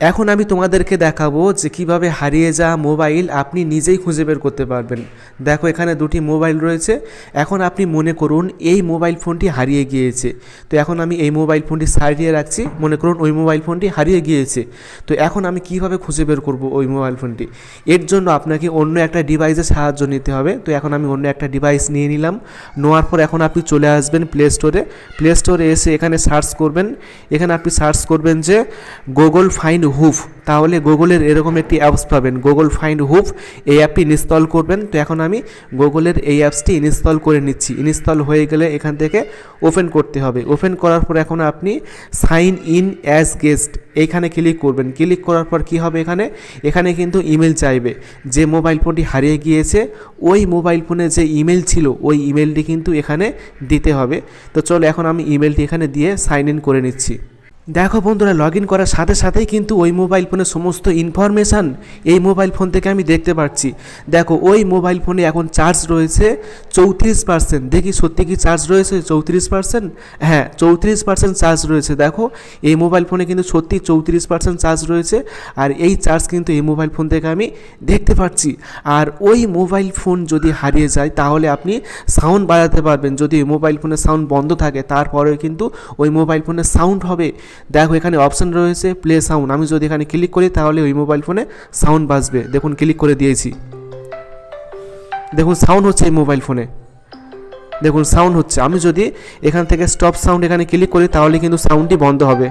এখন আমি তোমাদেরকে দেখাবো যে কিভাবে হারিয়ে যাওয়া মোবাইল আপনি নিজেই খুঁজে বের করতে পারবেন। দেখো এখানে দুটি মোবাইল রয়েছে। এখন আপনি মনে করুন এই মোবাইল ফোনটি হারিয়ে গিয়েছে, তো এখন আমি এই মোবাইল ফোনটি সারিয়ে রাখছি, মনে করুন ওই মোবাইল ফোনটি হারিয়ে গিয়েছে। তো এখন আমি কিভাবে খুঁজে বের করব ওই মোবাইল ফোনটি? এর জন্য আপনাকে অন্য একটা ডিভাইসের সাহায্য নিতে হবে। তো এখন আমি অন্য একটা ডিভাইস নিয়ে নিলাম। নেওয়ার পর এখন আপনি চলে আসবেন প্লে স্টোরে এসে এখানে সার্চ করবেন। এখানে আপনি সার্চ করবেন যে গুগল ফাইন্ড হুপ, তাহলে গুগলের এরকম একটি অ্যাপস পাবেন, গুগল ফাইন্ড হুপ। এই অ্যাপটি ইনস্টল করবেন। তো এখন আমি গুগলের এই অ্যাপসটি ইনস্টল করে নিচ্ছি। ইনস্টল হয়ে গেলে এখান থেকে ওপেন করতে হবে। ওপেন করার পর এখন আপনি সাইন ইন অ্যাজ গেস্ট এইখানে ক্লিক করবেন। ক্লিক করার পর কী হবে, এখানে কিন্তু ইমেল চাইবে। যে মোবাইল ফোনটি হারিয়ে গিয়েছে ওই মোবাইল ফোনে যে ইমেল ছিল ওই ইমেলটি কিন্তু এখানে দিতে হবে। তো চলো এখন আমি ইমেলটি এখানে দিয়ে সাইন ইন করে নিচ্ছি। দেখো বন্ধুরা, লগ ইন করার সাথে সাথেই কিন্তু ওই মোবাইল ফোনের সমস্ত ইনফরমেশান এই মোবাইল ফোন থেকে আমি দেখতে পাচ্ছি। দেখো ওই মোবাইল ফোনে এখন চার্জ রয়েছে 34%। দেখি সত্যি কি চার্জ রয়েছে 34%? হ্যাঁ, 34% চার্জ রয়েছে। দেখো এই মোবাইল ফোনে কিন্তু সত্যি 34% চার্জ রয়েছে। আর এই চার্জ কিন্তু এই মোবাইল ফোন থেকে আমি দেখতে পাচ্ছি। আর ওই মোবাইল ফোন যদি হারিয়ে যায় তাহলে আপনি সাউন্ড বাজাতে পারবেন। যদি মোবাইল ফোনের সাউন্ড বন্ধ থাকে তারপরেও কিন্তু ওই মোবাইল ফোনের সাউন্ড হবে। দেখো এখানে অপশান রয়েছে প্লে সাউন্ড। আমি যদি এখানে ক্লিক করি তাহলে ওই মোবাইল ফোনে সাউন্ড বাজবে। দেখুন ক্লিক করে দিয়েছি, দেখুন সাউন্ড হচ্ছে এই মোবাইল ফোনে, দেখুন সাউন্ড হচ্ছে। আমি যদি এখান থেকে স্টপ সাউন্ড এখানে ক্লিক করি তাহলে কিন্তু সাউন্ডটি বন্ধ হবে।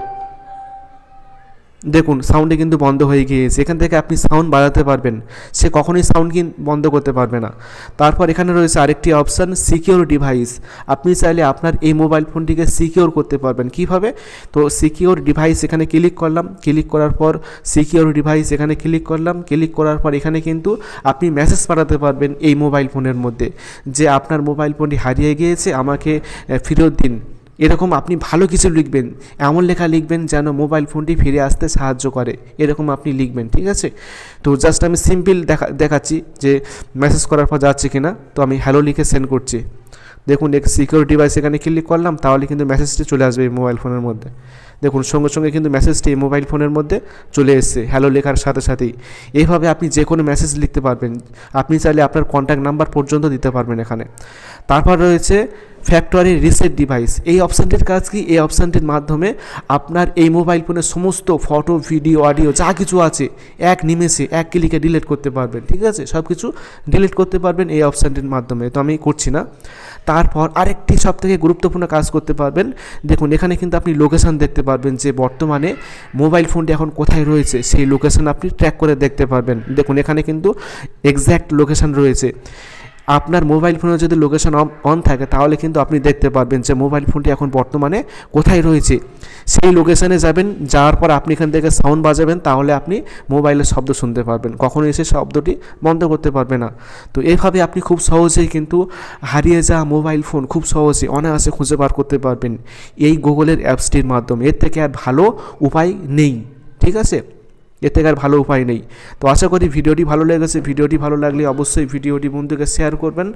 দেখুন সাউন্ডে কিন্তু বন্ধ হয়ে গিয়েছে। এখান থেকে আপনি সাউন্ড বাড়াতে পারবেন, সে কখনোই সাউন্ড বন্ধ করতে পারবে না। তারপর এখানে রয়েছে আরেকটি অপশান সিকিউর ডিভাইস। আপনি চাইলে আপনার এই মোবাইল ফোনটিকে সিকিউর করতে পারবেন। কিভাবে? তো সিকিউর ডিভাইস এখানে ক্লিক করলাম। ক্লিক করার পর সিকিউর ডিভাইস এখানে ক্লিক করলাম। ক্লিক করার পর এখানে কিন্তু আপনি মেসেজ পাঠাতে পারবেন এই মোবাইল ফোনের মধ্যে যে আপনার মোবাইল ফোনটি হারিয়ে গিয়েছে, আমাকে ফেরত দিন। এরকম আপনি ভালো কিছু লিখবেন, এমন লেখা লিখবেন যেন মোবাইল ফোনটি ফিরে আসতে সাহায্য করে, এরকম আপনি লিখবেন, ঠিক আছে? তো জাস্ট আমি সিম্পল দেখাচ্ছি যে মেসেজ করার পর যাচ্ছে কিনা। তো আমি হ্যালো লিখে সেন্ড করছি। দেখুন সিকিউর ডিভাইস এখানে ক্লিক করলাম, তাহলে কিন্তু মেসেজটি চলে আসবে এই মোবাইল ফোনের মধ্যে। দেখুন সঙ্গে সঙ্গে কিন্তু মেসেজটি এই মোবাইল ফোনের মধ্যে চলে এসেছে হ্যালো লেখার সাথে সাথেই। এইভাবে আপনি যে কোনো মেসেজ লিখতে পারবেন। আপনি চাইলে আপনার কন্ট্যাক্ট নাম্বার পর্যন্ত দিতে পারবেন এখানে। তারপর রয়েছে ফ্যাক্টরি রিসেট ডিভাইস। এই অপশানটির কাজ কি? এই অপশানটির মাধ্যমে আপনার এই মোবাইল ফোনের সমস্ত ফটো, ভিডিও, অডিও যা কিছু আছে এক নিমেষে এক ক্লিকে ডিলিট করতে পারবেন, ঠিক আছে? সব কিছু ডিলিট করতে পারবেন এই অপশানটির মাধ্যমে। তো আমি করছি না। তারপর আরেকটি সবথেকে গুরুত্বপূর্ণ কাজ করতে পারবেন। দেখুন এখানে কিন্তু আপনি লোকেশান দেখতে পারবেন যে বর্তমানে মোবাইল ফোনটি এখন কোথায় রয়েছে, সেই লোকেশান আপনি ট্র্যাক করে দেখতে পারবেন। দেখুন এখানে কিন্তু এক্স্যাক্ট লোকেশান রয়েছে। আপনার মোবাইল ফোনে যদি লোকেশন অন থাকে তাহলে কিন্তু আপনি দেখতে পারবেন যে মোবাইল ফোনটি এখন বর্তমানে কোথায় রয়েছে। সেই লোকেশানে যাবেন, যাওয়ার পর আপনি এখান থেকে সাউন্ড বাজাবেন, তাহলে আপনি মোবাইলের শব্দ শুনতে পারবেন, কখনো এসে শব্দটি বন্ধ করতে পারবে না। তো এইভাবে আপনি খুব সহজেই কিন্তু হারিয়ে যাওয়া মোবাইল ফোন খুব সহজে অনায়াসে খুঁজে বার করতে পারবেন এই গুগলের অ্যাপসটির মাধ্যমে। এর থেকে আর ভালো উপায় নেই, ঠিক আছে? এর থেকে আর ভালো উপায় নেই। তো আশা করি ভিডিওটি ভালো লেগেছে। ভিডিওটি ভালো লাগলে অবশ্যই ভিডিওটি বন্ধুকে শেয়ার করবেন।